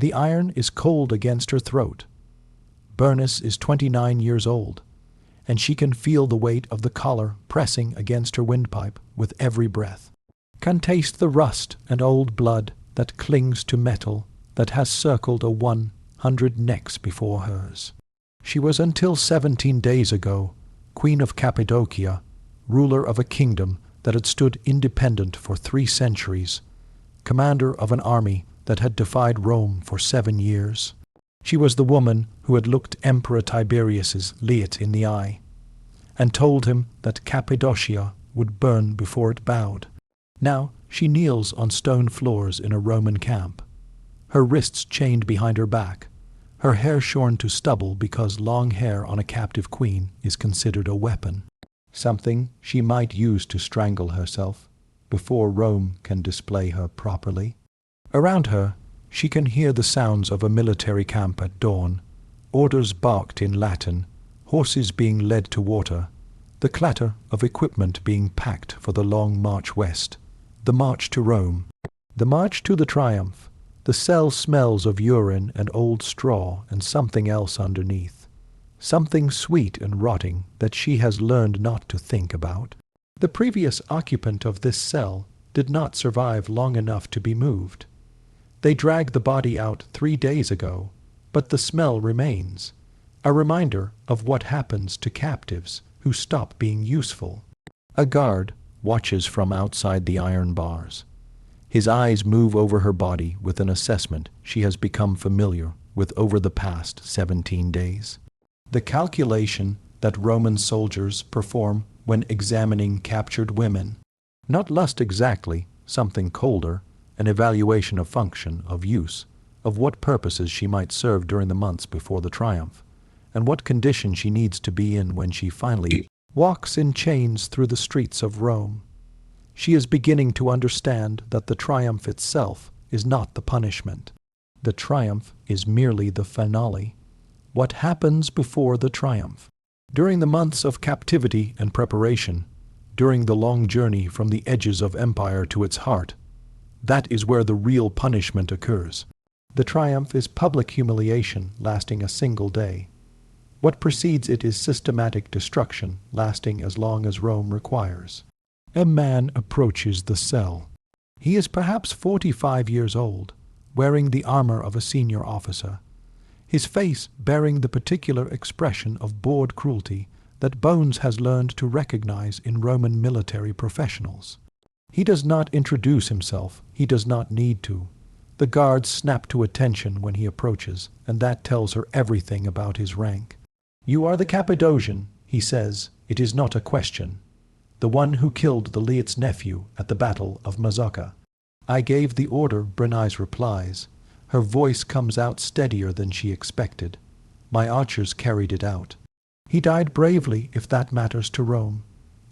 The iron is cold against her throat. Bernice is 29 years old, and she can feel the weight of the collar pressing against her windpipe with every breath, can taste the rust and old blood that clings to metal that has circled 100 necks before hers. She was until 17 days ago Queen of Cappadocia, ruler of a kingdom that had stood independent for 3 centuries, commander of an army that had defied Rome for 7 years. She was the woman who had looked Emperor Tiberius's Leat in the eye and told him that Cappadocia would burn before it bowed. Now she kneels on stone floors in a Roman camp, her wrists chained behind her back, her hair shorn to stubble because long hair on a captive queen is considered a weapon, something she might use to strangle herself before Rome can display her properly. Around her, she can hear the sounds of a military camp at dawn, orders barked in Latin, horses being led to water, the clatter of equipment being packed for the long march west, the march to Rome, the march to the Triumph. The cell smells of urine and old straw and something else underneath, something sweet and rotting that she has learned not to think about. The previous occupant of this cell did not survive long enough to be moved. They dragged the body out 3 days ago, but the smell remains, a reminder of what happens to captives who stop being useful. A guard watches from outside the iron bars. His eyes move over her body with an assessment she has become familiar with over the past 17 days. The calculation that Roman soldiers perform when examining captured women. Not lust exactly, something colder, an evaluation of function, of use, of what purposes she might serve during the months before the triumph, and what condition she needs to be in when she finally walks in chains through the streets of Rome. She is beginning to understand that the triumph itself is not the punishment. The triumph is merely the finale. What happens before the triumph? During the months of captivity and preparation, during the long journey from the edges of empire to its heart, that is where the real punishment occurs. The triumph is public humiliation lasting a single day. What precedes it is systematic destruction lasting as long as Rome requires. A man approaches the cell. He is perhaps 45 years old, wearing the armor of a senior officer, his face bearing the particular expression of bored cruelty that Bones has learned to recognize in Roman military professionals. He does not introduce himself. He does not need to. The guards snap to attention when he approaches, and that tells her everything about his rank. "You are the Cappadocian," he says. "It is not a question. The one who killed the Leat's nephew at the Battle of Mazacca." "I gave the order," Bernice replies. Her voice comes out steadier than she expected. "My archers carried it out." "He died bravely, if that matters to Rome."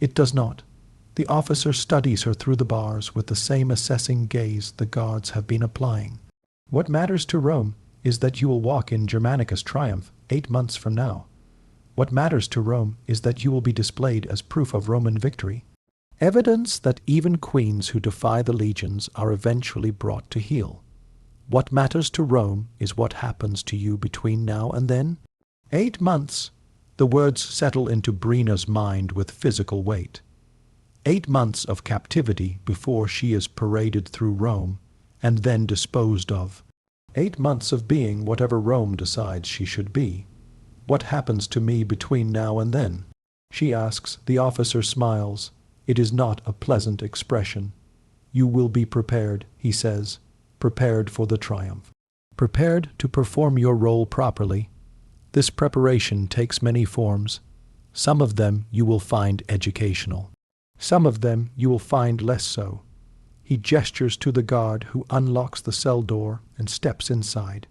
"It does not." The officer studies her through the bars with the same assessing gaze the guards have been applying. "What matters to Rome is that you will walk in Germanicus' triumph 8 months from now. What matters to Rome is that you will be displayed as proof of Roman victory, evidence that even queens who defy the legions are eventually brought to heel. What matters to Rome is what happens to you between now and then. 8 months. The words settle into Brina's mind with physical weight. 8 months of captivity before she is paraded through Rome and then disposed of. 8 months of being whatever Rome decides she should be. What happens to me between now and then? She asks. The officer smiles. It is not a pleasant expression. You will be prepared, he says. Prepared for the triumph. Prepared to perform your role properly. This preparation takes many forms. Some of them you will find educational. Some of them you will find less so. He gestures to the guard who unlocks the cell door and steps inside.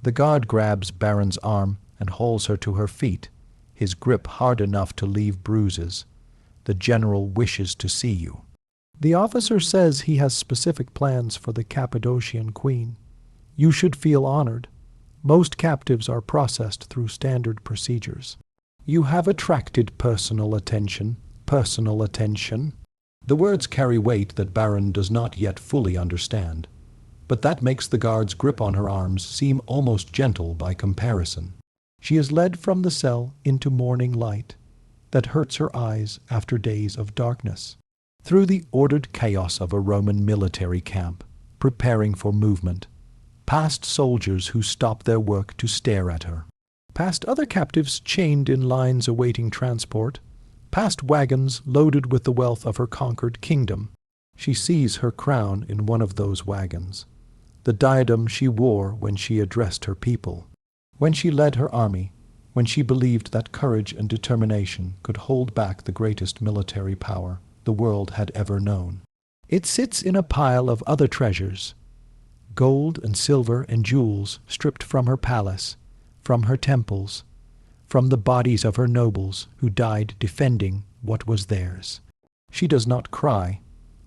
The guard grabs Baron's arm and hauls her to her feet, his grip hard enough to leave bruises. "The general wishes to see you." The officer says he has specific plans for the Cappadocian queen. You should feel honored. Most captives are processed through standard procedures. You have attracted personal attention. Personal attention. The words carry weight that Baron does not yet fully understand. but that makes the guard's grip on her arms seem almost gentle by comparison. She is led from the cell into morning light that hurts her eyes after days of darkness, through the ordered chaos of a Roman military camp, preparing for movement, past soldiers who stop their work to stare at her, past other captives chained in lines awaiting transport, past wagons loaded with the wealth of her conquered kingdom. She sees her crown in one of those wagons, the diadem she wore when she addressed her people, when she led her army, when she believed that courage and determination could hold back the greatest military power the world had ever known. It sits in a pile of other treasures, gold and silver and jewels stripped from her palace, from her temples, from the bodies of her nobles who died defending what was theirs. She does not cry.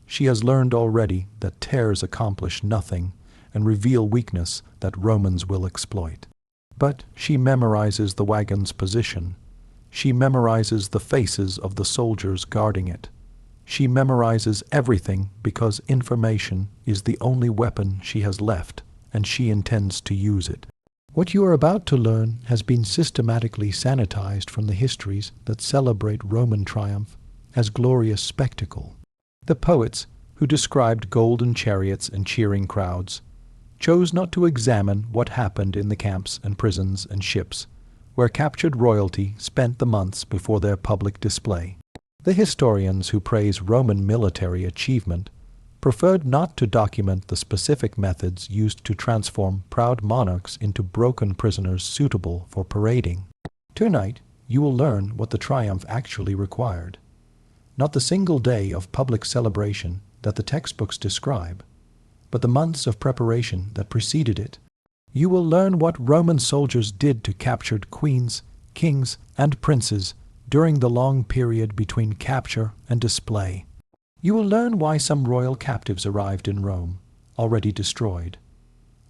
She has learned already that tears accomplish nothing and reveal weakness that Romans will exploit. But she memorizes the wagon's position. She memorizes the faces of the soldiers guarding it. She memorizes everything because information is the only weapon she has left, and she intends to use it. What you are about to learn has been systematically sanitized from the histories that celebrate Roman triumph as glorious spectacle. The poets, who described golden chariots and cheering crowds, chose not to examine what happened in the camps and prisons and ships, where captured royalty spent the months before their public display. The historians who praise Roman military achievement preferred not to document the specific methods used to transform proud monarchs into broken prisoners suitable for parading. Tonight, you will learn what the triumph actually required. Not the single day of public celebration that the textbooks describe, but the months of preparation that preceded it. You will learn what Roman soldiers did to captured queens, kings, and princes during the long period between capture and display. You will learn why some royal captives arrived in Rome, already destroyed,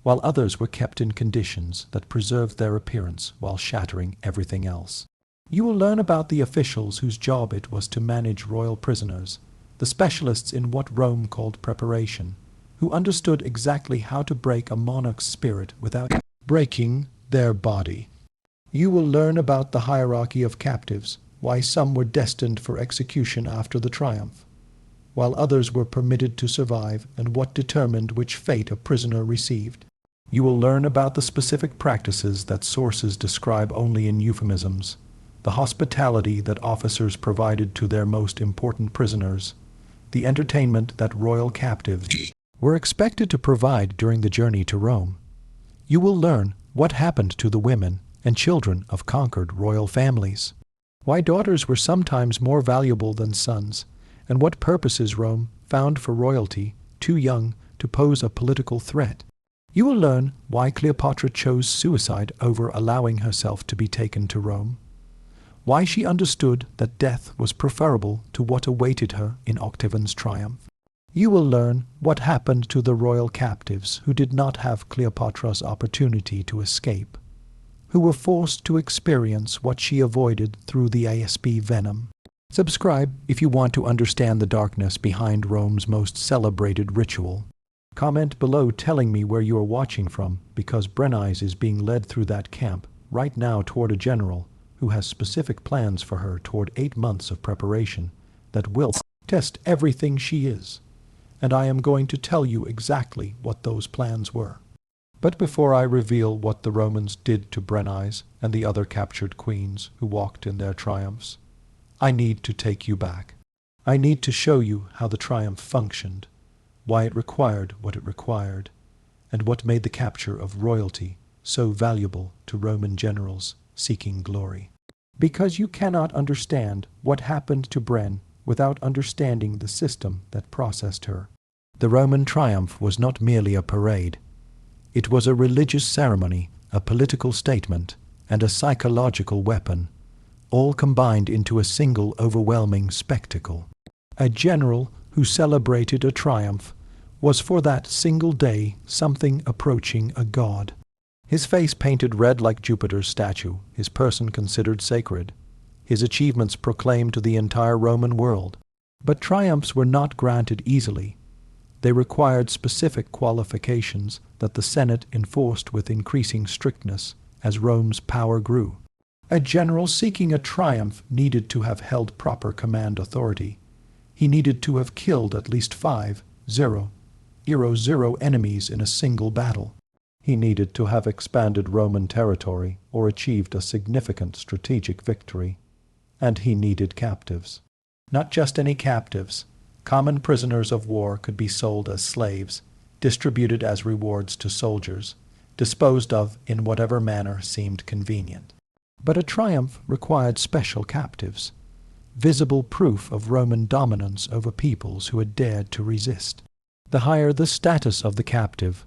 while others were kept in conditions that preserved their appearance while shattering everything else. You will learn about the officials whose job it was to manage royal prisoners, the specialists in what Rome called preparation, who understood exactly how to break a monarch's spirit without breaking their body. You will learn about the hierarchy of captives, why some were destined for execution after the triumph, while others were permitted to survive, and what determined which fate a prisoner received. You will learn about the specific practices that sources describe only in euphemisms, the hospitality that officers provided to their most important prisoners, the entertainment that royal captives were expected to provide during the journey to Rome. You will learn what happened to the women and children of conquered royal families, why daughters were sometimes more valuable than sons, and what purposes Rome found for royalty too young to pose a political threat. You will learn why Cleopatra chose suicide over allowing herself to be taken to Rome, why she understood that death was preferable to what awaited her in Octavian's triumph. You will learn what happened to the royal captives who did not have Cleopatra's opportunity to escape, who were forced to experience what she avoided through the ASB venom. Subscribe if you want to understand the darkness behind Rome's most celebrated ritual. Comment below telling me where you are watching from, because Berenice is being led through that camp right now toward a general who has specific plans for her toward 8 months of preparation that will test everything she is. And I am going to tell you exactly what those plans were. But before I reveal what the Romans did to Berenice and the other captured queens who walked in their triumphs, I need to take you back. I need to show you how the triumph functioned, why it required what it required, and what made the capture of royalty so valuable to Roman generals seeking glory. Because you cannot understand what happened to Bren without understanding the system that processed her. The Roman triumph was not merely a parade. It was a religious ceremony, a political statement, and a psychological weapon, all combined into a single overwhelming spectacle. A general who celebrated a triumph was for that single day something approaching a god. His face painted red like Jupiter's statue, his person considered sacred, his achievements proclaimed to the entire Roman world. But triumphs were not granted easily. They required specific qualifications that the Senate enforced with increasing strictness as Rome's power grew. A general seeking a triumph needed to have held proper command authority. He needed to have killed at least 5-0 enemies in a single battle. He needed to have expanded Roman territory or achieved a significant strategic victory. And he needed captives. Not just any captives. Common prisoners of war could be sold as slaves, distributed as rewards to soldiers, disposed of in whatever manner seemed convenient. But a triumph required special captives, visible proof of Roman dominance over peoples who had dared to resist. The higher the status of the captive,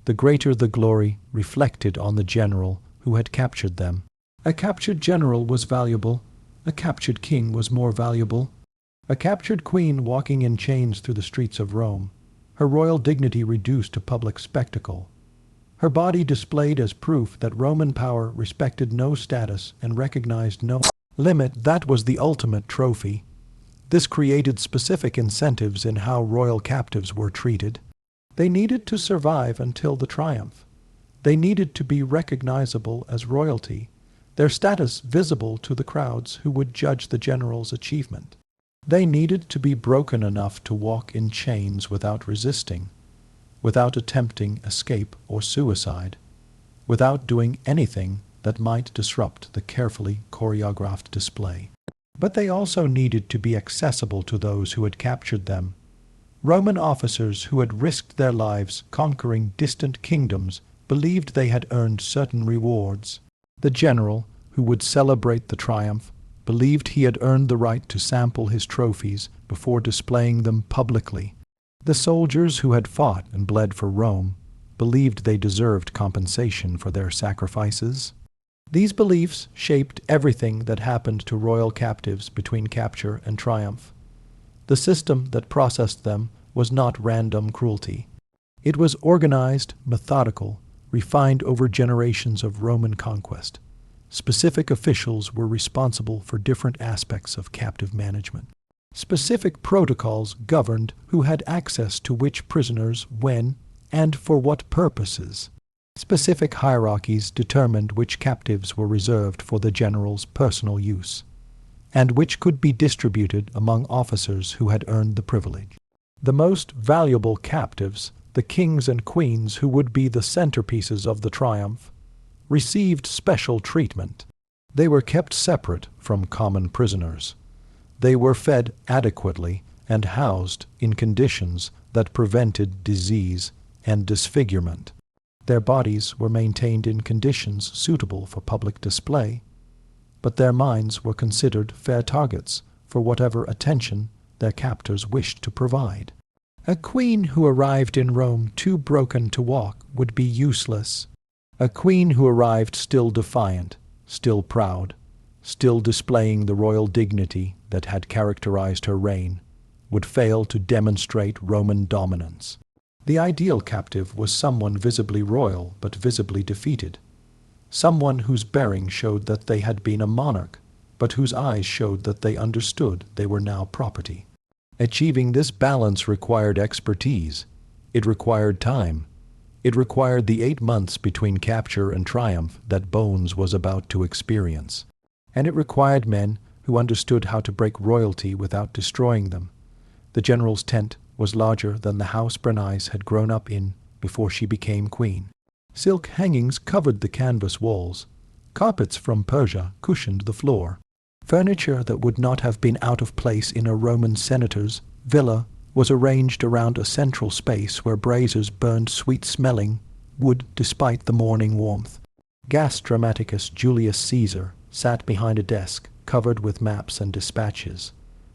the greater the glory reflected on the general who had captured them. A captured general was valuable. A captured king was more valuable. A captured queen walking in chains through the streets of Rome, her royal dignity reduced to public spectacle, her body displayed as proof that Roman power respected no status and recognized no limit. That was the ultimate trophy. This created specific incentives in how royal captives were treated. They needed to survive until the triumph. They needed to be recognizable as royalty, their status visible to the crowds who would judge the general's achievement. They needed to be broken enough to walk in chains without resisting, without attempting escape or suicide, without doing anything that might disrupt the carefully choreographed display. But they also needed to be accessible to those who had captured them. Roman officers who had risked their lives conquering distant kingdoms believed they had earned certain rewards. The general, who would celebrate the triumph, believed he had earned the right to sample his trophies before displaying them publicly. The soldiers who had fought and bled for Rome believed they deserved compensation for their sacrifices. These beliefs shaped everything that happened to royal captives between capture and triumph. The system that processed them was not random cruelty. It was organized, methodical, refined over generations of Roman conquest. Specific officials were responsible for different aspects of captive management. Specific protocols governed who had access to which prisoners, when, and for what purposes. Specific hierarchies determined which captives were reserved for the general's personal use, and which could be distributed among officers who had earned the privilege. The most valuable captives, the kings and queens who would be the centerpieces of the triumph, received special treatment. They were kept separate from common prisoners. They were fed adequately and housed in conditions that prevented disease and disfigurement. Their bodies were maintained in conditions suitable for public display, but their minds were considered fair targets for whatever attention their captors wished to provide. A queen who arrived in Rome too broken to walk would be useless. A queen who arrived still defiant, still proud, still displaying the royal dignity that had characterized her reign, would fail to demonstrate Roman dominance. The ideal captive was someone visibly royal but visibly defeated, someone whose bearing showed that they had been a monarch, but whose eyes showed that they understood they were now property. Achieving this balance required expertise. It required time. It required the 8 months between capture and triumph that Bones was about to experience. And it required men who understood how to break royalty without destroying them. The general's tent was larger than the house Bernice had grown up in before she became queen. Silk hangings covered the canvas walls. Carpets from Persia cushioned the floor. Furniture that would not have been out of place in a Roman senator's villa was arranged around a central space where braziers burned sweet-smelling wood despite the morning warmth. Gas dramaticus Julius Caesar sat behind a desk covered with maps and dispatches,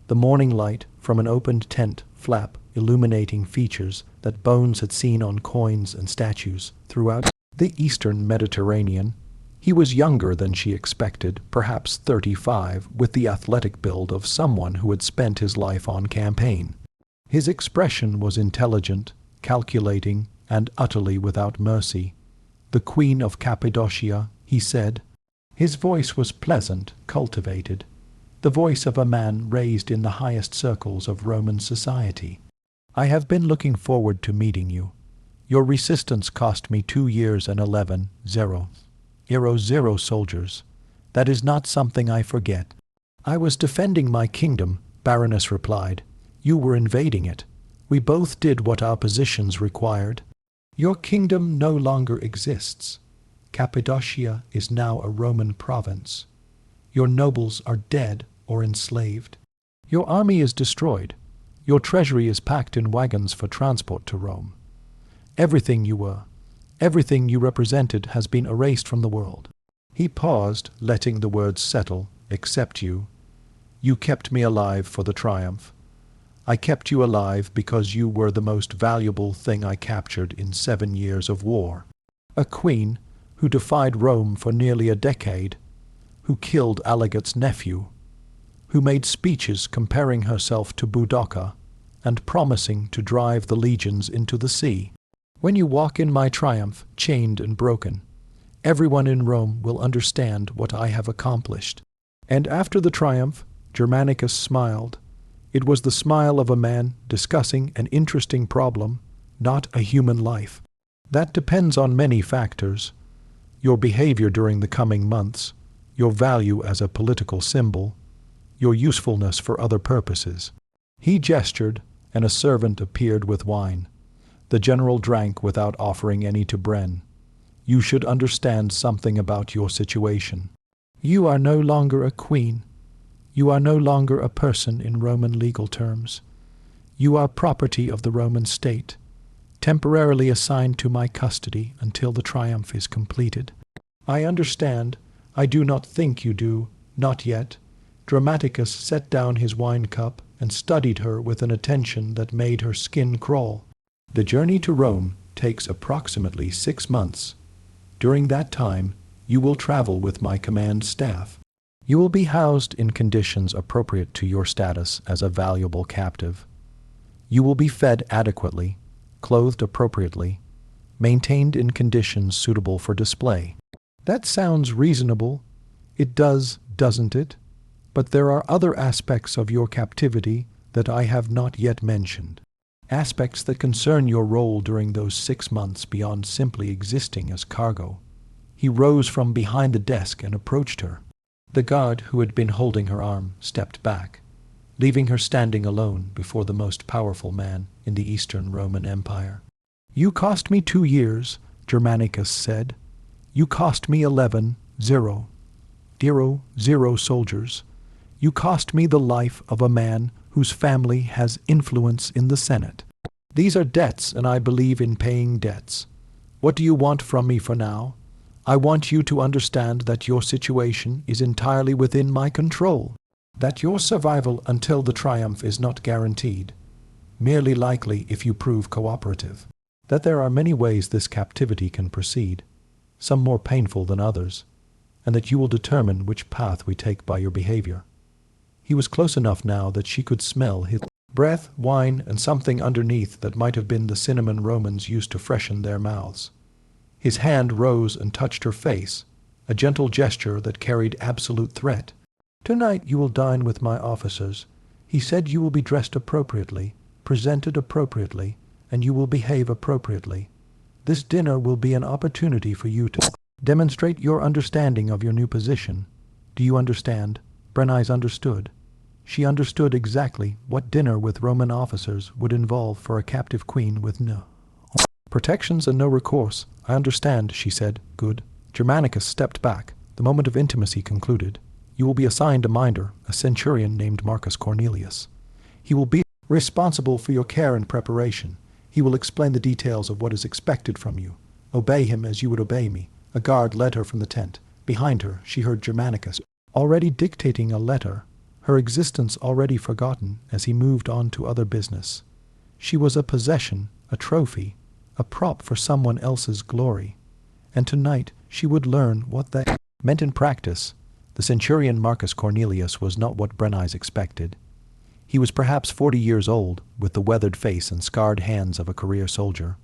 the morning light from an opened tent flap illuminating features that Bones had seen on coins and statues throughout the eastern Mediterranean. He was younger than she expected, perhaps 35, with the athletic build of someone who had spent his life on campaign. His expression was intelligent, calculating, and utterly without mercy. "The Queen of Cappadocia," he said. His voice was pleasant, cultivated, the voice of a man raised in the highest circles of Roman society. I have been looking forward to meeting you. Your resistance cost me 2 years and 11,000 soldiers. That is not something I forget. I was defending my kingdom, Baroness replied. You were invading it. We both did what our positions required. Your kingdom no longer exists. Cappadocia is now a Roman province. Your nobles are dead or enslaved. Your army is destroyed. Your treasury is packed in wagons for transport to Rome. Everything you were, everything you represented has been erased from the world. He paused, letting the words settle, except you. You kept me alive for the triumph. I kept you alive because you were the most valuable thing I captured in 7 years of war. A queen who defied Rome for nearly a decade, who killed Aligat's nephew, who made speeches comparing herself to Boudicca and promising to drive the legions into the sea. When you walk in my triumph, chained and broken, everyone in Rome will understand what I have accomplished. And after the triumph, Germanicus smiled. It was the smile of a man discussing an interesting problem, not a human life. That depends on many factors. Your behavior during the coming months, your value as a political symbol, your usefulness for other purposes. He gestured, and a servant appeared with wine. The general drank without offering any to Bren. You should understand something about your situation. You are no longer a queen. You are no longer a person in Roman legal terms. You are property of the Roman state, temporarily assigned to my custody until the triumph is completed. I understand. I do not think you do. Not yet. Dramaticus set down his wine cup and studied her with an attention that made her skin crawl. The journey to Rome takes approximately 6 months. During that time, you will travel with my command staff. You will be housed in conditions appropriate to your status as a valuable captive. You will be fed adequately, clothed appropriately, maintained in conditions suitable for display. That sounds reasonable. It does, doesn't it? But there are other aspects of your captivity that I have not yet mentioned. Aspects that concern your role during those 6 months beyond simply existing as cargo. He rose from behind the desk and approached her. The guard who had been holding her arm stepped back, leaving her standing alone before the most powerful man in the Eastern Roman Empire. You cost me 2 years, Germanicus said. You cost me 11,000 soldiers. You cost me the life of a man whose family has influence in the Senate. These are debts, and I believe in paying debts. What do you want from me for now? I want you to understand that your situation is entirely within my control, that your survival until the triumph is not guaranteed, merely likely if you prove cooperative, that there are many ways this captivity can proceed, some more painful than others, and that you will determine which path we take by your behavior. He was close enough now that she could smell his breath, wine, and something underneath that might have been the cinnamon Romans used to freshen their mouths. His hand rose and touched her face, a gentle gesture that carried absolute threat. Tonight you will dine with my officers. He said you will be dressed appropriately, presented appropriately, and you will behave appropriately. This dinner will be an opportunity for you to demonstrate your understanding of your new position. Do you understand? Berenice understood. She understood exactly what dinner with Roman officers would involve for a captive queen with no protections and no recourse. I understand, she said. Good. Germanicus stepped back. The moment of intimacy concluded. You will be assigned a minder, a centurion named Marcus Cornelius. He will be responsible for your care and preparation. He will explain the details of what is expected from you. Obey him as you would obey me. A guard led her from the tent. Behind her, she heard Germanicus, already dictating a letter, her existence already forgotten as he moved on to other business. She was a possession, a trophy, a prop for someone else's glory. And tonight she would learn what that meant in practice. The centurion Marcus Cornelius was not what Berenice expected. He was perhaps 40 years old, with the weathered face and scarred hands of a career soldier.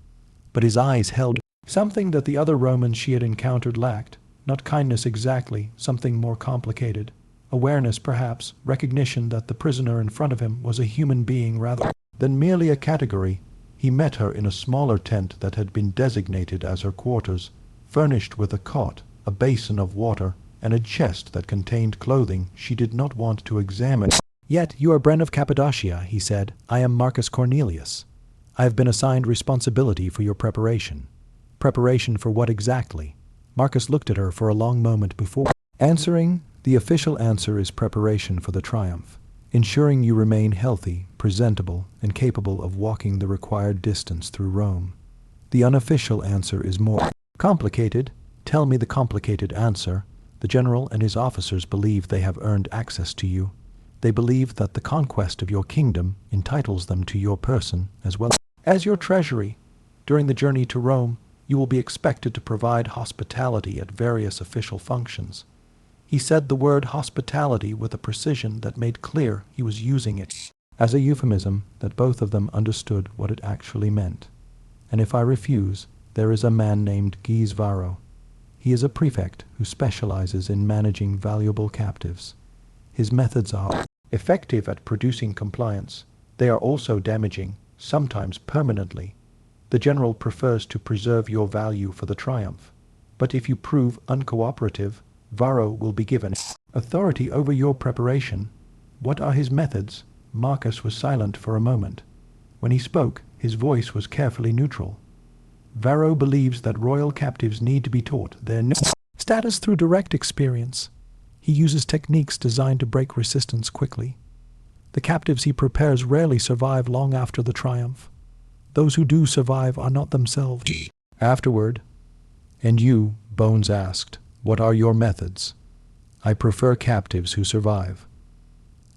But his eyes held something that the other Romans she had encountered lacked. Not kindness exactly, something more complicated. Awareness, perhaps, recognition that the prisoner in front of him was a human being rather than merely a category. He met her in a smaller tent that had been designated as her quarters, furnished with a cot, a basin of water, and a chest that contained clothing she did not want to examine. "Yet you are Bren of Cappadocia," he said. "I am Marcus Cornelius. I have been assigned responsibility for your preparation." "Preparation for what exactly?" Marcus looked at her for a long moment before answering. "The official answer is preparation for the triumph, ensuring you remain healthy, presentable, and capable of walking the required distance through Rome. The unofficial answer is more complicated." "Tell me the complicated answer." "The general and his officers believe they have earned access to you. They believe that the conquest of your kingdom entitles them to your person as well as your treasury. During the journey to Rome, you will be expected to provide hospitality at various official functions." He said the word hospitality with a precision that made clear he was using it as a euphemism, that both of them understood what it actually meant. "And if I refuse, there is a man named Guise Varro. He is a prefect who specializes in managing valuable captives. His methods are effective at producing compliance. They are also damaging, sometimes permanently. The general prefers to preserve your value for the triumph. But if you prove uncooperative, Varro will be given authority over your preparation." "What are his methods?" Marcus was silent for a moment. When he spoke, his voice was carefully neutral. "Varro believes that royal captives need to be taught their new status through direct experience. He uses techniques designed to break resistance quickly. The captives he prepares rarely survive long after the triumph. Those who do survive are not themselves afterward." "And you," Bones asked, "what are your methods?" "I prefer captives who survive.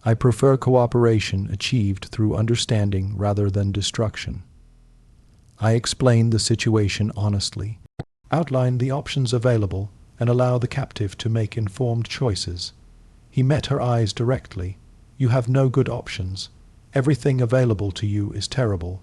I prefer cooperation achieved through understanding rather than destruction. I explain the situation honestly, outline the options available, and allow the captive to make informed choices." He met her eyes directly. "You have no good options. Everything available to you is terrible.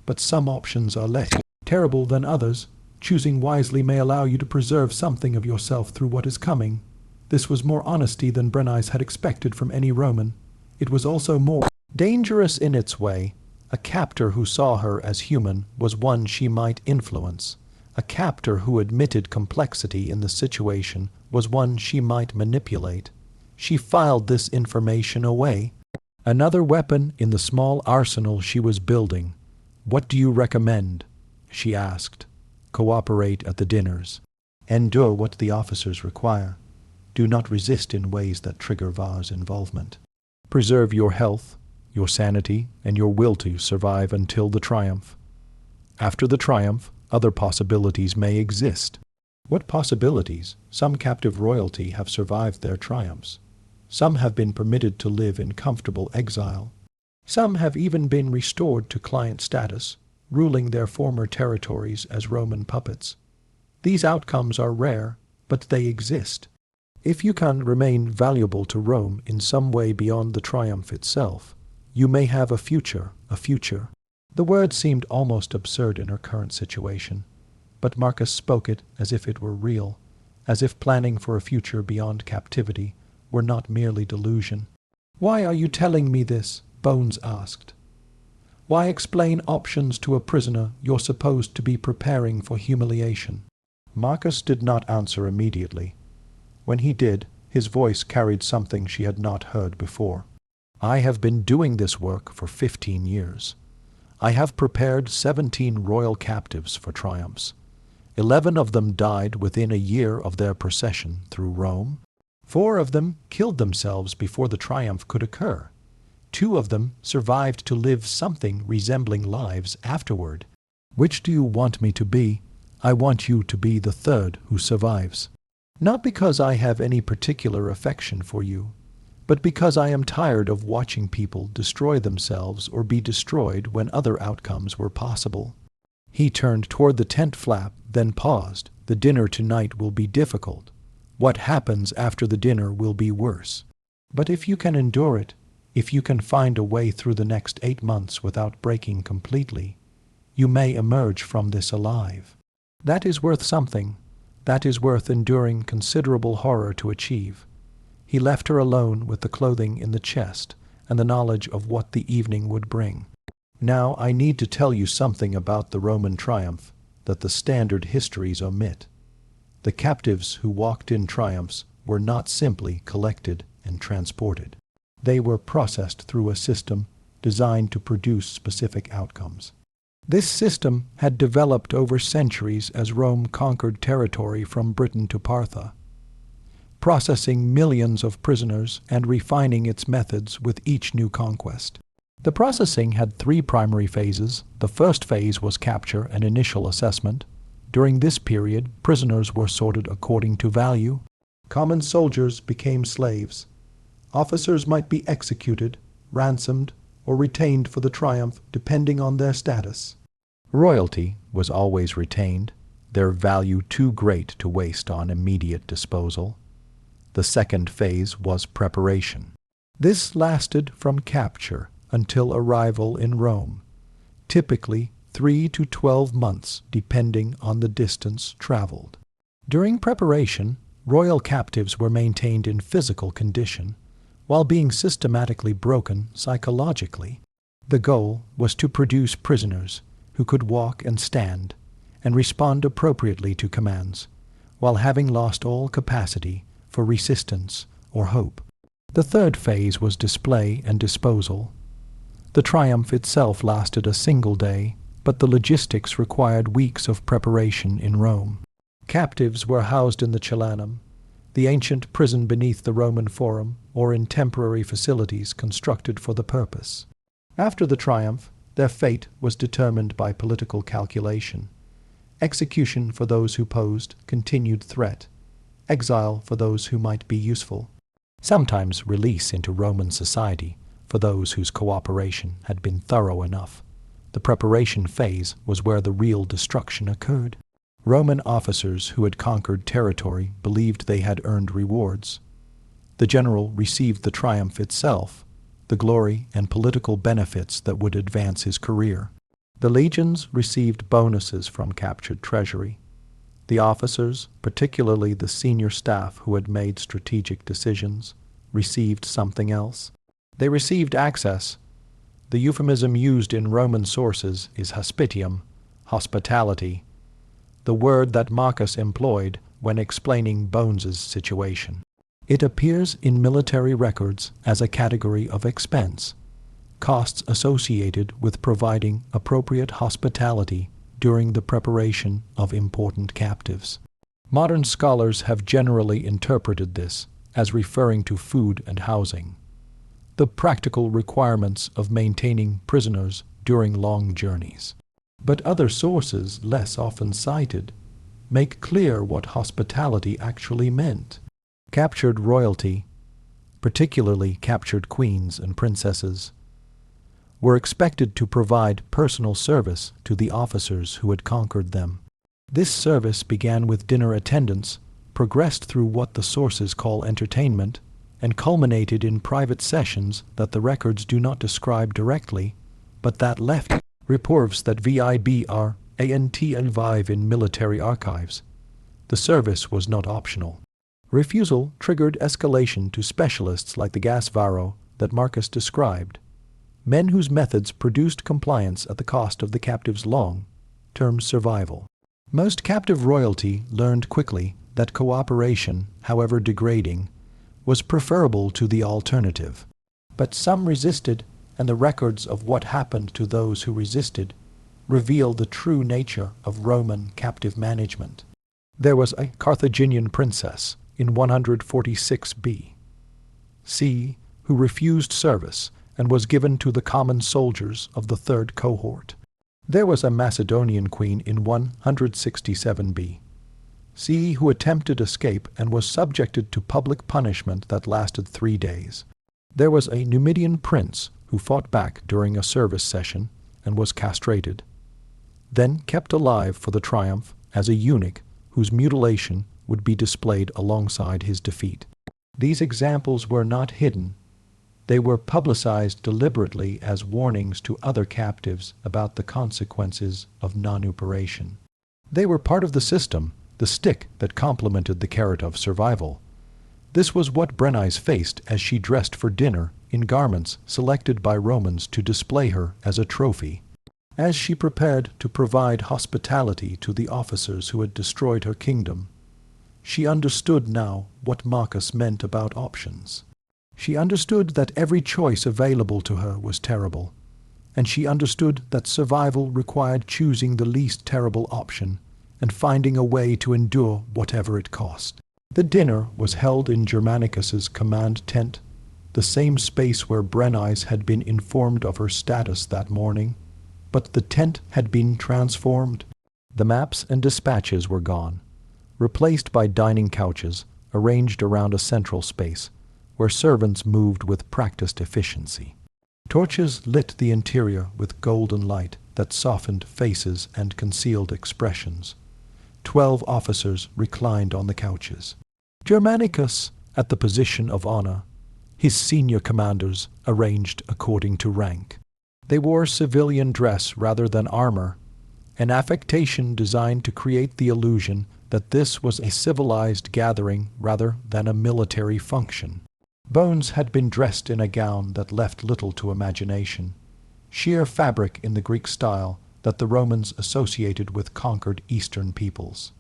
But some options are less terrible than others. Choosing wisely may allow you to preserve something of yourself through what is coming." This was more honesty than Brennus had expected from any Roman. It was also more dangerous in its way. A captor who saw her as human was one she might influence. A captor who admitted complexity in the situation was one she might manipulate. She filed this information away. Another weapon in the small arsenal she was building. "What do you recommend?" she asked. "Cooperate at the dinners. Endure what the officers require. Do not resist in ways that trigger Var's involvement. Preserve your health, your sanity, and your will to survive until the triumph. After the triumph, other possibilities may exist." "What possibilities?" "Some captive royalty have survived their triumphs. Some have been permitted to live in comfortable exile. Some have even been restored to client status, ruling their former territories as Roman puppets. These outcomes are rare, but they exist. If you can remain valuable to Rome in some way beyond the triumph itself, you may have a future. The word seemed almost absurd in her current situation, but Marcus spoke it as if it were real, as if planning for a future beyond captivity were not merely delusion. "Why are you telling me this?" Bones asked. "Why explain options to a prisoner you're supposed to be preparing for humiliation?" Marcus did not answer immediately. When he did, his voice carried something she had not heard before. "I have been doing this work for 15 years. I have prepared 17 royal captives for triumphs. 11 of them died within a year of their procession through Rome. 4 of them killed themselves before the triumph could occur. 2 of them survived to live something resembling lives afterward. Which do you want me to be? I want you to be the third who survives. Not because I have any particular affection for you, but because I am tired of watching people destroy themselves or be destroyed when other outcomes were possible." He turned toward the tent flap, then paused. "The dinner tonight will be difficult. What happens after the dinner will be worse. But if you can endure it, if you can find a way through the next 8 months without breaking completely, you may emerge from this alive. That is worth something. That is worth enduring considerable horror to achieve." He left her alone with the clothing in the chest and the knowledge of what the evening would bring. Now I need to tell you something about the Roman triumph that the standard histories omit. The captives who walked in triumphs were not simply collected and transported. They were processed through a system designed to produce specific outcomes. This system had developed over centuries as Rome conquered territory from Britain to Partha, processing millions of prisoners and refining its methods with each new conquest. The processing had three primary phases. The first phase was capture and initial assessment. During this period, prisoners were sorted according to value. Common soldiers became slaves. Officers might be executed, ransomed, or retained for the triumph depending on their status. Royalty was always retained, their value too great to waste on immediate disposal. The second phase was preparation. This lasted from capture until arrival in Rome, typically 3 to 12 months depending on the distance traveled. During preparation, royal captives were maintained in physical condition while being systematically broken psychologically. The goal was to produce prisoners who could walk and stand and respond appropriately to commands, while having lost all capacity for resistance or hope. The third phase was display and disposal. The triumph itself lasted a single day, but the logistics required weeks of preparation in Rome. Captives were housed in the Celanum, the ancient prison beneath the Roman Forum, or in temporary facilities constructed for the purpose. After the triumph, their fate was determined by political calculation. Execution for those who posed continued threat, exile for those who might be useful, sometimes release into Roman society for those whose cooperation had been thorough enough. The preparation phase was where the real destruction occurred. Roman officers who had conquered territory believed they had earned rewards. The general received the triumph itself, the glory and political benefits that would advance his career. The legions received bonuses from captured treasury. The officers, particularly the senior staff who had made strategic decisions, received something else. They received access. The euphemism used in Roman sources is hospitium, hospitality, the word that Marcus employed when explaining Bones's situation. It appears in military records as a category of expense, costs associated with providing appropriate hospitality during the preparation of important captives. Modern scholars have generally interpreted this as referring to food and housing, the practical requirements of maintaining prisoners during long journeys. But other sources, less often cited, make clear what hospitality actually meant. Captured royalty, particularly captured queens and princesses, were expected to provide personal service to the officers who had conquered them. This service began with dinner attendance, progressed through what the sources call entertainment, and culminated in private sessions that the records do not describe directly, but that left reports that VIB and vive in military archives. The service was not optional. Refusal triggered escalation to specialists like the Gasvaro that Marcus described, men whose methods produced compliance at the cost of the captive's long-term survival. Most captive royalty learned quickly that cooperation, however degrading, was preferable to the alternative. But some resisted, and the records of what happened to those who resisted reveal the true nature of Roman captive management. There was a Carthaginian princess in 146 B.C. who refused service and was given to the common soldiers of the third cohort. There was a Macedonian queen in 167 B.C. who attempted escape and was subjected to public punishment that lasted 3 days. There was a Numidian prince who fought back during a service session and was castrated, then kept alive for the triumph as a eunuch whose mutilation would be displayed alongside his defeat. These examples were not hidden. They were publicized deliberately as warnings to other captives about the consequences of non-operation. They were part of the system, the stick that complemented the carrot of survival. This was what Brennise faced as she dressed for dinner in garments selected by Romans to display her as a trophy. As she prepared to provide hospitality to the officers who had destroyed her kingdom, she understood now what Marcus meant about options. She understood that every choice available to her was terrible, and she understood that survival required choosing the least terrible option and finding a way to endure whatever it cost. The dinner was held in Germanicus's command tent, the same space where Brennise had been informed of her status that morning, but the tent had been transformed. The maps and dispatches were gone, replaced by dining couches arranged around a central space where servants moved with practiced efficiency. Torches lit the interior with golden light that softened faces and concealed expressions. 12 officers reclined on the couches. Germanicus at the position of honor, his senior commanders arranged according to rank. They wore civilian dress rather than armor, an affectation designed to create the illusion that this was a civilized gathering rather than a military function. Bones had been dressed in a gown that left little to imagination, sheer fabric in the Greek style that the Romans associated with conquered Eastern peoples.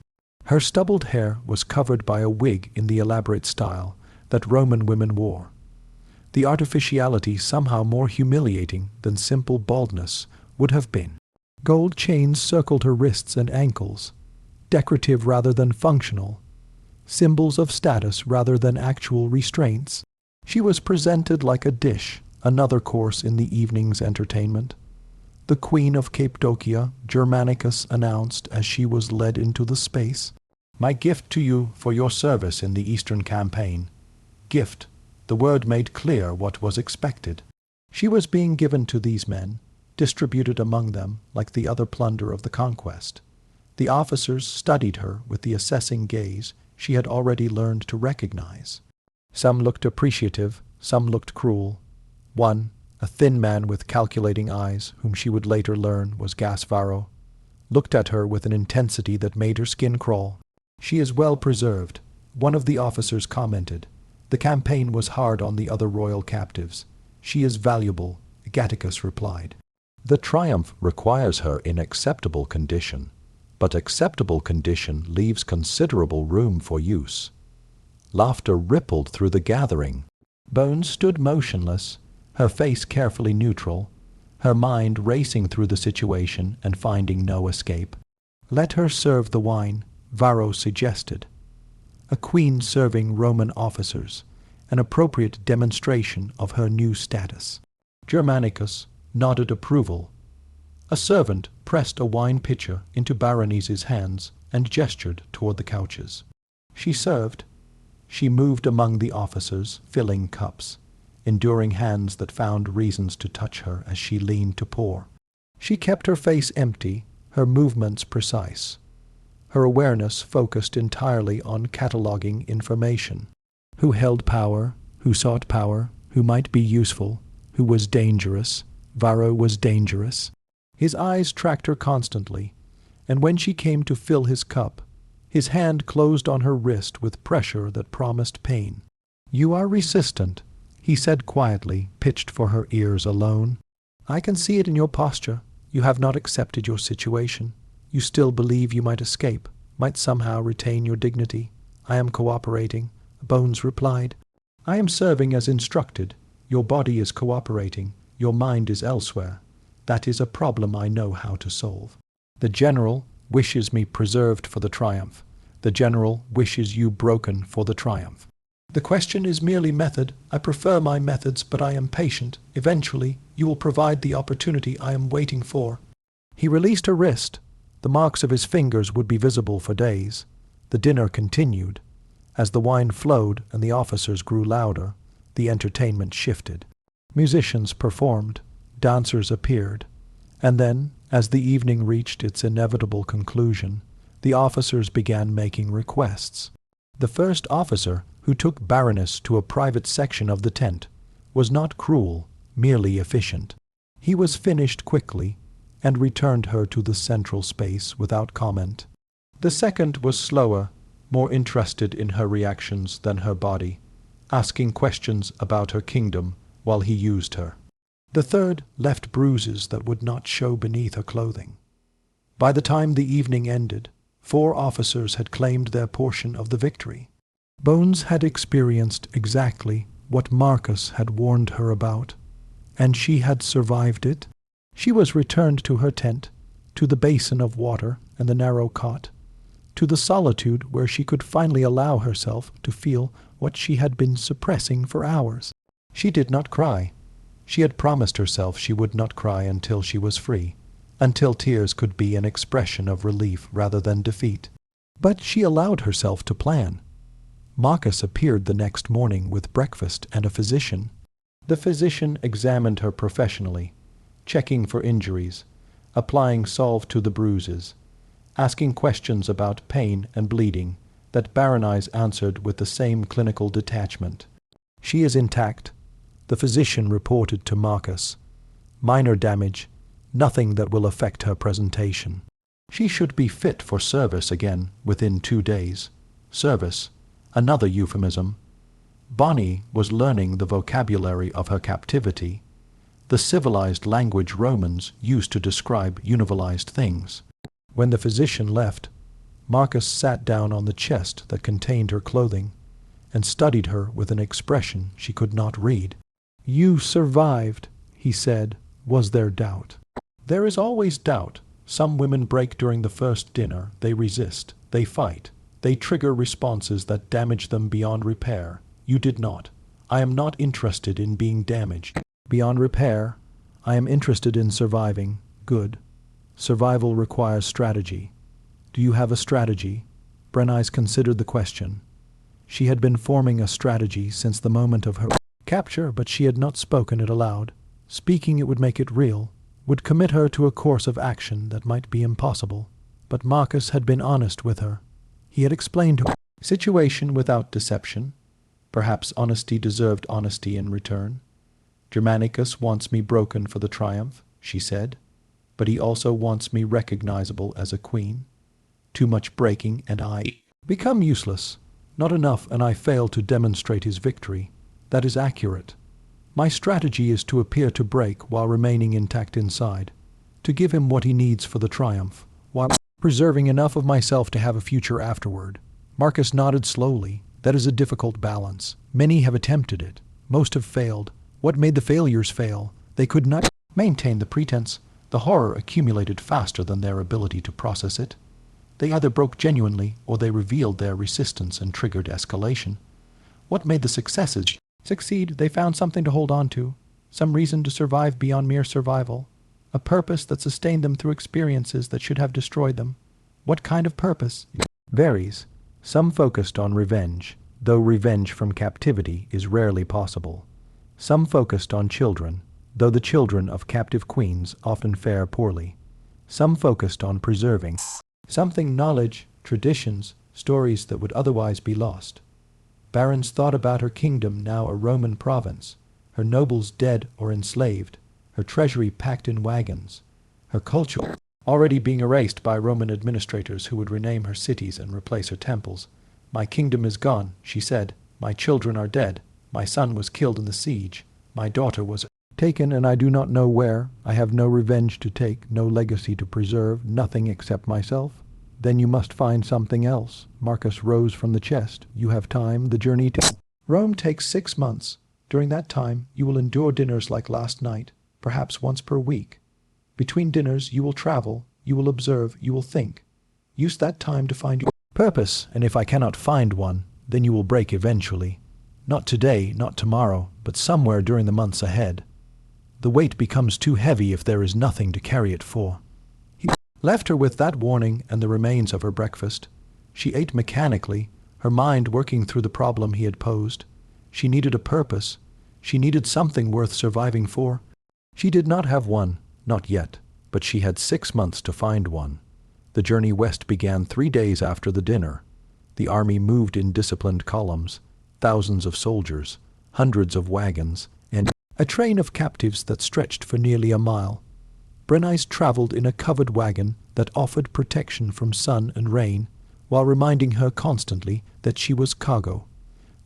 Her stubbled hair was covered by a wig in the elaborate style that Roman women wore, the artificiality somehow more humiliating than simple baldness would have been. Gold chains circled her wrists and ankles, decorative rather than functional, symbols of status rather than actual restraints. She was presented like a dish, another course in the evening's entertainment. The Queen of Cappadocia, Germanicus announced as she was led into the space. "My gift to you for your service in the Eastern campaign." Gift. The word made clear what was expected. She was being given to these men, distributed among them like the other plunder of the conquest. The officers studied her with the assessing gaze she had already learned to recognize. Some looked appreciative, some looked cruel. One, a thin man with calculating eyes, whom she would later learn was Gas Varro, looked at her with an intensity that made her skin crawl. "She is well preserved," one of the officers commented. "The campaign was hard on the other royal captives. She is valuable," Gaticus replied. "The triumph requires her in acceptable condition, but acceptable condition leaves considerable room for use." Laughter rippled through the gathering. Bones stood motionless, her face carefully neutral, her mind racing through the situation and finding no escape. "Let her serve the wine," Varro suggested. A queen serving Roman officers, an appropriate demonstration of her new status. Germanicus nodded approval. A servant pressed a wine pitcher into Berenice's hands and gestured toward the couches. She served. She moved among the officers, filling cups, enduring hands that found reasons to touch her as she leaned to pour. She kept her face empty, her movements precise, her awareness focused entirely on cataloging information. Who held power, who sought power, who might be useful, who was dangerous. Varro was dangerous. His eyes tracked her constantly, and when she came to fill his cup, his hand closed on her wrist with pressure that promised pain. "You are resistant," he said quietly, pitched for her ears alone. "I can see it in your posture. You have not accepted your situation. You still believe you might escape, might somehow retain your dignity." "I am cooperating," Bones replied. "I am serving as instructed. Your body is cooperating. Your mind is elsewhere. That is a problem I know how to solve. The general wishes me preserved for the triumph. The general wishes you broken for the triumph. The question is merely method. I prefer my methods, but I am patient. Eventually, you will provide the opportunity I am waiting for." He released her wrist. The marks of his fingers would be visible for days. The dinner continued. As the wine flowed and the officers grew louder, the entertainment shifted. Musicians performed. Dancers appeared. And then, as the evening reached its inevitable conclusion, the officers began making requests. The first officer, who took Berenice to a private section of the tent, was not cruel, merely efficient. He was finished quickly and returned her to the central space without comment. The second was slower, more interested in her reactions than her body, asking questions about her kingdom while he used her. The third left bruises that would not show beneath her clothing. By the time the evening ended, 4 officers had claimed their portion of the victory. Bones had experienced exactly what Marcus had warned her about, and she had survived it. She was returned to her tent, to the basin of water and the narrow cot, to the solitude where she could finally allow herself to feel what she had been suppressing for hours. She did not cry. She had promised herself she would not cry until she was free, until tears could be an expression of relief rather than defeat. But she allowed herself to plan. Marcus appeared the next morning with breakfast and a physician. The physician examined her professionally, checking for injuries, applying salve to the bruises, asking questions about pain and bleeding that Berenice answered with the same clinical detachment. "She is intact," the physician reported to Marcus. "Minor damage, nothing that will affect her presentation. She should be fit for service again within 2 days." Service, another euphemism. Bonnie was learning the vocabulary of her captivity, the civilized language Romans used to describe universalized things. When the physician left, Marcus sat down on the chest that contained her clothing and studied her with an expression she could not read. "You survived," he said. "Was there doubt?" "There is always doubt. Some women break during the first dinner. They resist. They fight. They trigger responses that damage them beyond repair. You did not. I am not interested in being damaged beyond repair. I am interested in surviving. Good. Survival requires strategy. Do you have a strategy?" Berenice considered the question. She had been forming a strategy since the moment of her capture, but she had not spoken it aloud. Speaking it would make it real, would commit her to a course of action that might be impossible. But Marcus had been honest with her. He had explained her situation without deception. Perhaps honesty deserved honesty in return. "Germanicus wants me broken for the triumph," she said, "but he also wants me recognizable as a queen. Too much breaking and I become useless. Not enough and I fail to demonstrate his victory. That is accurate. My strategy is to appear to break while remaining intact inside, to give him what he needs for the triumph, while preserving enough of myself to have a future afterward." Marcus nodded slowly. "That is a difficult balance. Many have attempted it. Most have failed. What made the failures fail? They could not maintain the pretense. The horror accumulated faster than their ability to process it. They either broke genuinely or they revealed their resistance and triggered escalation. What made the successes succeed? They found something to hold on to, some reason to survive beyond mere survival, a purpose that sustained them through experiences that should have destroyed them. What kind of purpose? Varies. Some focused on revenge, though revenge from captivity is rarely possible. Some focused on children, though the children of captive queens often fare poorly. Some focused on preserving something, knowledge, traditions, stories that would otherwise be lost. Barons thought about her kingdom, now a Roman province, her nobles dead or enslaved, her treasury packed in wagons, her culture already being erased by Roman administrators who would rename her cities and replace her temples. "My kingdom is gone," she said. "My children are dead. My son was killed in the siege. My daughter was taken, and I do not know where. I have no revenge to take, no legacy to preserve, nothing except myself." "Then you must find something else." Marcus rose from the chest. "You have time. The journey to Rome takes 6 months. During that time, you will endure dinners like last night, perhaps once per week. Between dinners, you will travel, you will observe, you will think. Use that time to find your purpose, and if I cannot find one, then you will break eventually. Not today, not tomorrow, but somewhere during the months ahead. The weight becomes too heavy if there is nothing to carry it for." He left her with that warning and the remains of her breakfast. She ate mechanically, her mind working through the problem he had posed. She needed a purpose. She needed something worth surviving for. She did not have one, not yet, but she had 6 months to find one. The journey west began 3 days after the dinner. The army moved in disciplined columns, thousands of soldiers, hundreds of wagons, and a train of captives that stretched for nearly a mile. Berenice traveled in a covered wagon that offered protection from sun and rain, while reminding her constantly that she was cargo.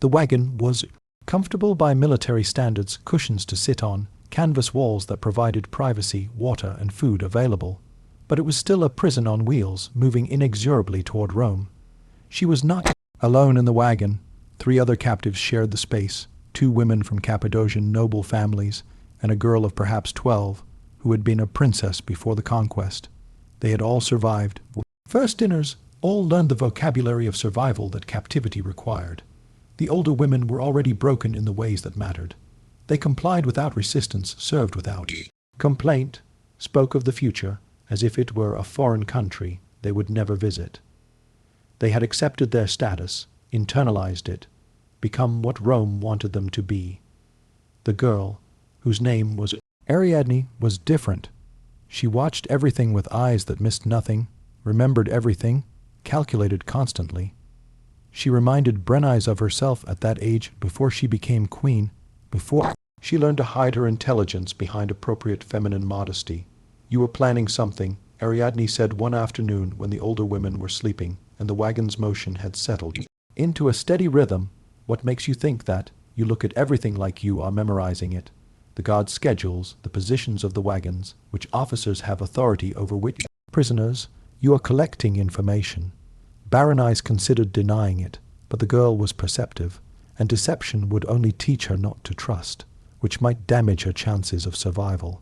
The wagon was Comfortable by military standards, cushions to sit on, canvas walls that provided privacy, water and food available. But it was still a prison on wheels, moving inexorably toward Rome. She was not alone in the wagon. 3 other captives shared the space, 2 women from Cappadocian noble families, and a girl of perhaps 12, who had been a princess before the conquest. They had all survived. First dinners, all learned the vocabulary of survival that captivity required. The older women were already broken in the ways that mattered. They complied without resistance, served without complaint, spoke of the future as if it were a foreign country they would never visit. They had accepted their status, internalized it, become what Rome wanted them to be. The girl, whose name was Ariadne, was different. She watched everything with eyes that missed nothing, remembered everything, calculated constantly. She reminded Berenice of herself at that age before she became queen, before she learned to hide her intelligence behind appropriate feminine modesty. "You were planning something," Ariadne said one afternoon when the older women were sleeping and the wagon's motion had settled into a steady rhythm. "What makes you think that? You look at everything like you are memorizing it. The guard schedules, the positions of the wagons, which officers have authority over which prisoners. You are collecting information." Berenice considered denying it, but the girl was perceptive, and deception would only teach her not to trust, which might damage her chances of survival.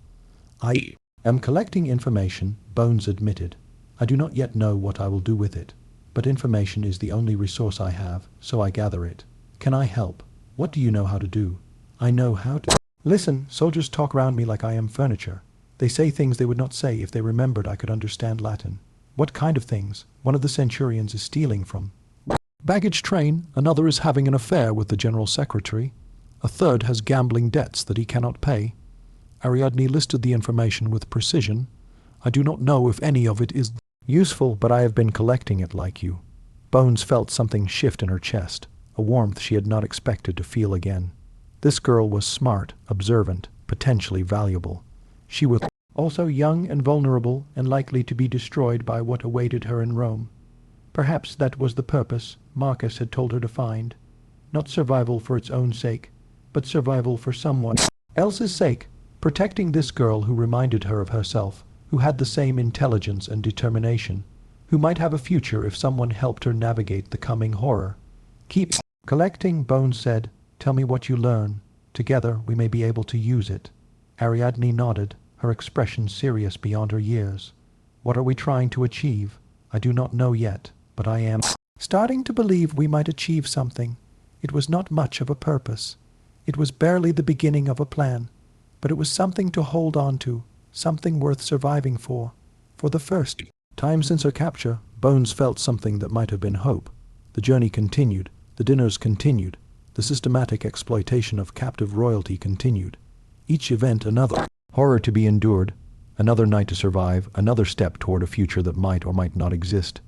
"I am collecting information," Bones admitted. "I do not yet know what I will do with it, but information is the only resource I have, so I gather it. Can I help? What do you know how to do?" "I know how to listen. Soldiers talk round me like I am furniture. They say things they would not say if they remembered I could understand Latin." "What kind of things?" "One of the centurions is stealing from baggage train, another is having an affair with the general secretary, a third has gambling debts that he cannot pay." Ariadne listed the information with precision. "I do not know if any of it is useful, but I have been collecting it like you." Bones felt something shift in her chest, a warmth she had not expected to feel again. This girl was smart, observant, potentially valuable. She was also young and vulnerable and likely to be destroyed by what awaited her in Rome. Perhaps that was the purpose Marcus had told her to find. Not survival for its own sake, but survival for someone else's sake. Protecting this girl who reminded her of herself, who had the same intelligence and determination, who might have a future if someone helped her navigate the coming horror. "Keep collecting," Bones said. "Tell me what you learn. Together we may be able to use it." Ariadne nodded, her expression serious beyond her years. "What are we trying to achieve? I do not know yet, but I am starting to believe we might achieve something. It was not much of a purpose. It was barely the beginning of a plan, but it was something to hold on to, something worth surviving for the first time since her capture." Bones felt something that might have been hope. The journey continued, the dinners continued, the systematic exploitation of captive royalty continued. Each event another horror to be endured, another night to survive, another step toward a future that might or might not exist.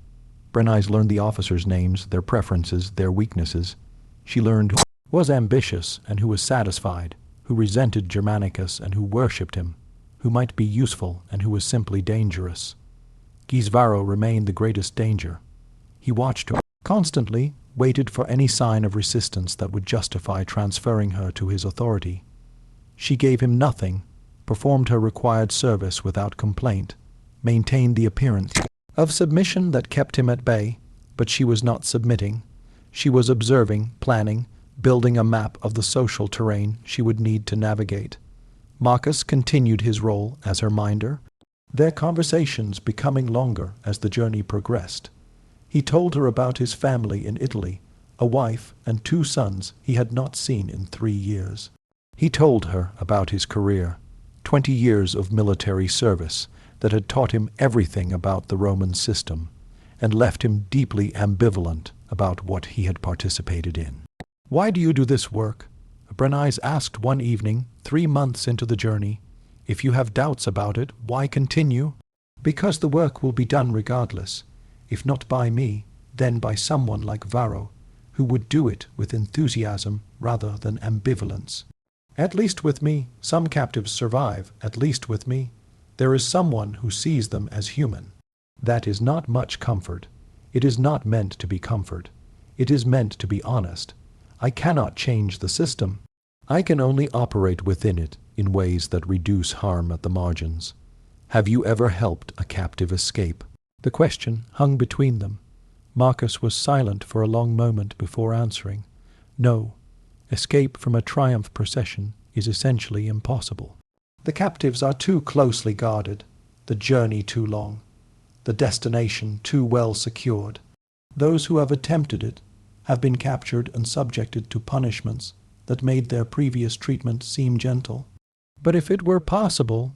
Berenice learned the officers' names, their preferences, their weaknesses. She learned who was ambitious and who was satisfied, who resented Germanicus and who worshipped him, who might be useful and who was simply dangerous. Gisvaro remained the greatest danger. He watched her constantly, waited for any sign of resistance that would justify transferring her to his authority. She gave him nothing, performed her required service without complaint, maintained the appearance of submission that kept him at bay, but she was not submitting. She was observing, planning, building a map of the social terrain she would need to navigate. Marcus continued his role as her minder, their conversations becoming longer as the journey progressed. He told her about his family in Italy, a wife and 2 sons he had not seen in 3 years. He told her about his career, 20 years of military service that had taught him everything about the Roman system and left him deeply ambivalent about what he had participated in. "Why do you do this work?" Berenice asked one evening, 3 months into the journey. "If you have doubts about it, why continue?" "Because the work will be done regardless. If not by me, then by someone like Varro, who would do it with enthusiasm rather than ambivalence. At least with me, some captives survive, at least with me. There is someone who sees them as human. That is not much comfort. It is not meant to be comfort. It is meant to be honest. I cannot change the system. I can only operate within it in ways that reduce harm at the margins. Have you ever helped a captive escape? The question hung between them. Marcus was silent for a long moment before answering. No, escape from a triumph procession is essentially impossible. The captives are too closely guarded, the journey too long, the destination too well secured. Those who have attempted it have been captured and subjected to punishments that made their previous treatment seem gentle. But if it were possible,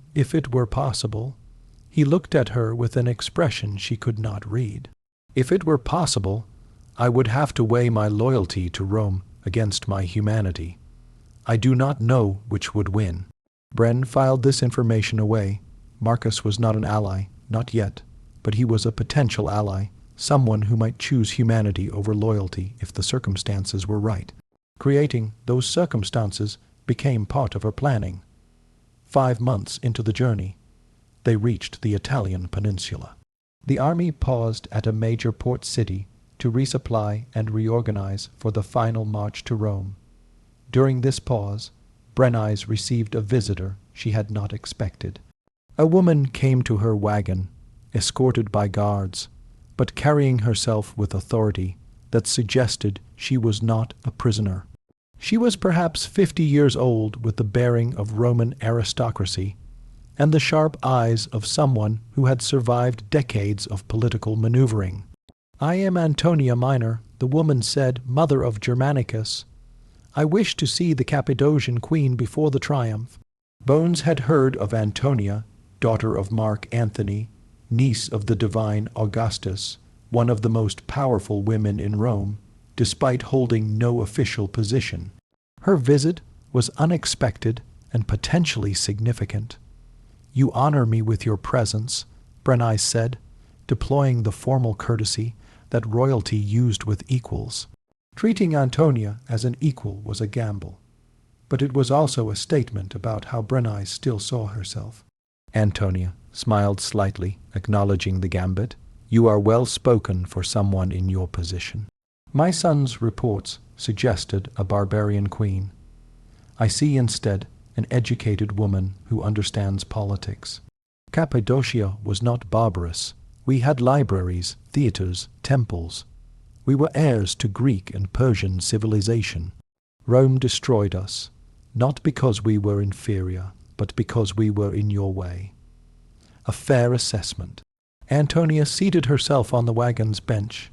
he looked at her with an expression she could not read. If it were possible, I would have to weigh my loyalty to Rome against my humanity. I do not know which would win. Bren filed this information away. Marcus was not an ally, not yet, but he was a potential ally, someone who might choose humanity over loyalty if the circumstances were right. Creating those circumstances became part of her planning. 5 months into the journey, they reached the Italian peninsula. The army paused at a major port city to resupply and reorganize for the final march to Rome. During this pause, Brenneyes received a visitor she had not expected. A woman came to her wagon, escorted by guards, but carrying herself with authority that suggested she was not a prisoner. She was perhaps 50 years old, with the bearing of Roman aristocracy and the sharp eyes of someone who had survived decades of political maneuvering. "I am Antonia Minor," the woman said, "mother of Germanicus. I wish to see the Cappadocian queen before the triumph." Bones had heard of Antonia, daughter of Mark Antony, niece of the divine Augustus, one of the most powerful women in Rome, despite holding no official position. Her visit was unexpected and potentially significant. "You honor me with your presence," Brenneyes said, deploying the formal courtesy that royalty used with equals. Treating Antonia as an equal was a gamble, but it was also a statement about how Brenneyes still saw herself. Antonia smiled slightly, acknowledging the gambit. "You are well spoken for someone in your position. My son's reports suggested a barbarian queen. I see instead an educated woman who understands politics. Cappadocia was not barbarous. We had libraries, theaters, temples. We were heirs to Greek and Persian civilization. Rome destroyed us, not because we were inferior, but because we were in your way." A fair assessment. Antonia seated herself on the wagon's bench,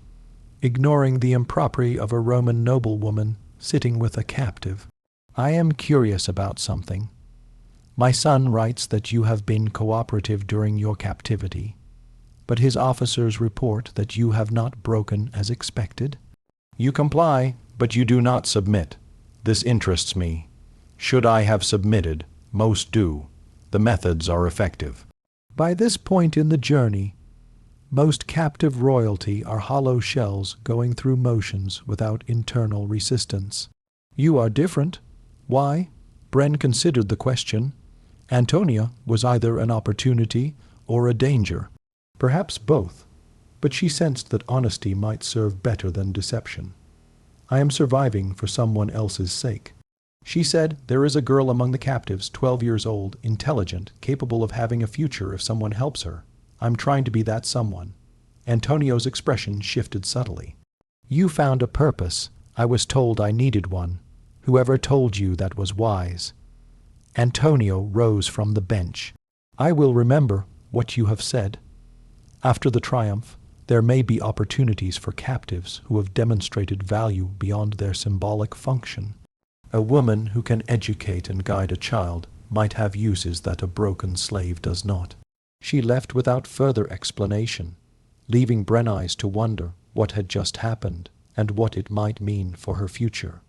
ignoring the impropriety of a Roman noblewoman sitting with a captive. "I am curious about something. My son writes that you have been cooperative during your captivity, but his officers report that you have not broken as expected." "You comply, but you do not submit. This interests me. Should I have submitted? Most do. The methods are effective." By this point in the journey, most captive royalty are hollow shells going through motions without internal resistance. "You are different. Why?" Bren considered the question. Antonia was either an opportunity or a danger. Perhaps both, but she sensed that honesty might serve better than deception. "I am surviving for someone else's sake." She said, "There is a girl among the captives, 12 years old, intelligent, capable of having a future if someone helps her. I'm trying to be that someone." Antonio's expression shifted subtly. "You found a purpose. I was told I needed one. Whoever told you that was wise." Antonio rose from the bench. "I will remember what you have said. After the triumph, there may be opportunities for captives who have demonstrated value beyond their symbolic function. A woman who can educate and guide a child might have uses that a broken slave does not." She left without further explanation, leaving Brenneyes to wonder what had just happened and what it might mean for her future.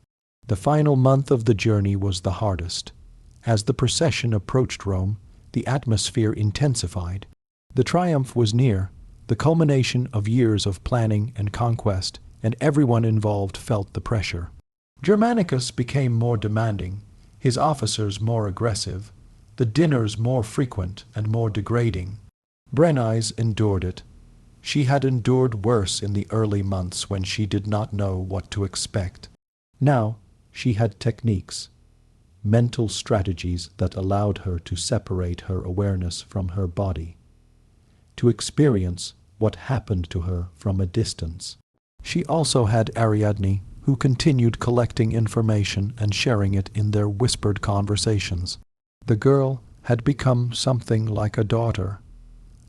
The final month of the journey was the hardest. As the procession approached Rome, the atmosphere intensified. The triumph was near, the culmination of years of planning and conquest, and everyone involved felt the pressure. Germanicus became more demanding, his officers more aggressive, the dinners more frequent and more degrading. Brenneyes endured it. She had endured worse in the early months when she did not know what to expect. Now she had techniques, mental strategies that allowed her to separate her awareness from her body, to experience what happened to her from a distance. She also had Ariadne, who continued collecting information and sharing it in their whispered conversations. The girl had become something like a daughter,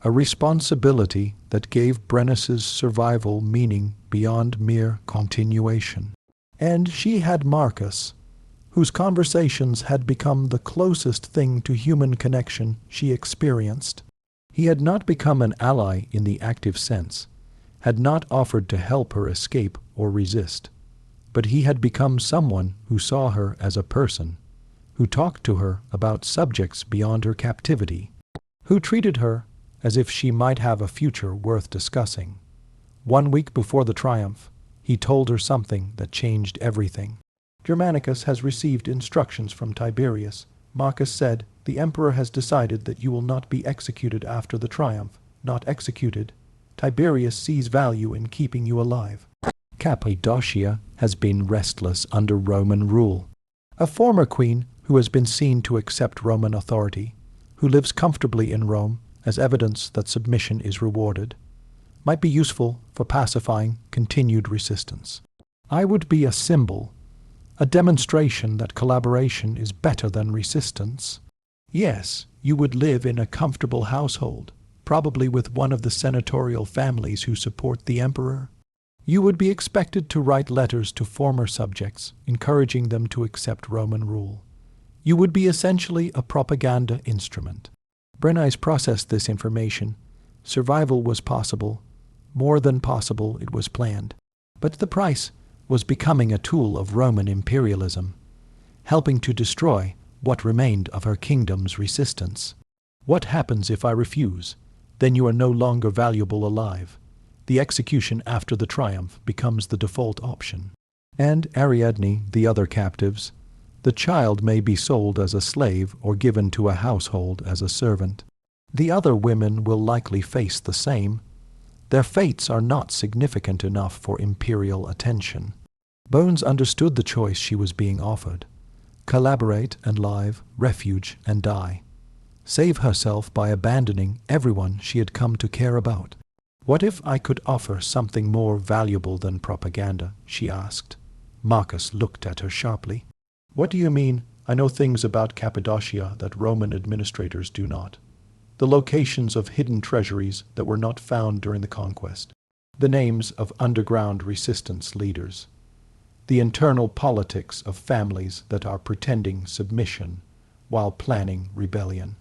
a responsibility that gave Brennus's survival meaning beyond mere continuation. And she had Marcus, whose conversations had become the closest thing to human connection she experienced. He had not become an ally in the active sense, had not offered to help her escape or resist, but he had become someone who saw her as a person, who talked to her about subjects beyond her captivity, who treated her as if she might have a future worth discussing. 1 week before the triumph, he told her something that changed everything. Germanicus has received instructions from Tiberius. Marcus said, "The emperor has decided that you will not be executed after the triumph. Not executed. Tiberius sees value in keeping you alive." Cappadocia has been restless under Roman rule. A former queen who has been seen to accept Roman authority, who lives comfortably in Rome as evidence that submission is rewarded, might be useful for pacifying continued resistance. I would be a symbol, a demonstration that collaboration is better than resistance. Yes, you would live in a comfortable household, probably with one of the senatorial families who support the emperor. You would be expected to write letters to former subjects, encouraging them to accept Roman rule. You would be essentially a propaganda instrument. Brennus processed this information. Survival was possible. More than possible, it was planned. But the price was becoming a tool of Roman imperialism, helping to destroy what remained of her kingdom's resistance. What happens if I refuse? Then you are no longer valuable alive. The execution after the triumph becomes the default option. And Ariadne, the other captives, the child may be sold as a slave or given to a household as a servant. The other women will likely face the same. Their fates are not significant enough for imperial attention. Bones understood the choice she was being offered. Collaborate and live, refuge and die. Save herself by abandoning everyone she had come to care about. "What if I could offer something more valuable than propaganda?" she asked. Marcus looked at her sharply. "What do you mean? I know things about Cappadocia that Roman administrators do not. The locations of hidden treasuries that were not found during the conquest. The names of underground resistance leaders. The internal politics of families that are pretending submission while planning rebellion.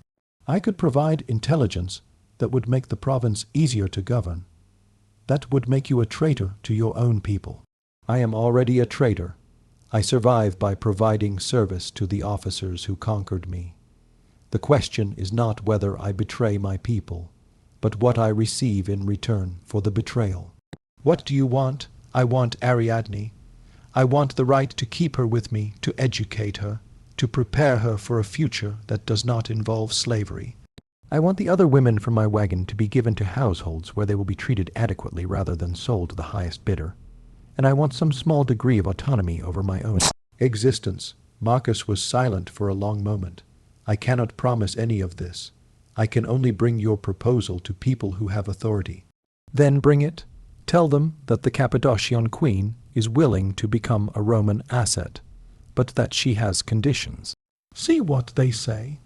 I could provide intelligence that would make the province easier to govern. That would make you a traitor to your own people. I am already a traitor. I survive by providing service to the officers who conquered me. The question is not whether I betray my people, but what I receive in return for the betrayal. What do you want? I want Ariadne. I want the right to keep her with me, to educate her, to prepare her for a future that does not involve slavery. I want the other women from my wagon to be given to households where they will be treated adequately rather than sold to the highest bidder. And I want some small degree of autonomy over my own existence." Marcus was silent for a long moment. "I cannot promise any of this. I can only bring your proposal to people who have authority." "Then bring it. Tell them that the Cappadocian queen is willing to become a Roman asset, but that she has conditions." "See what they say."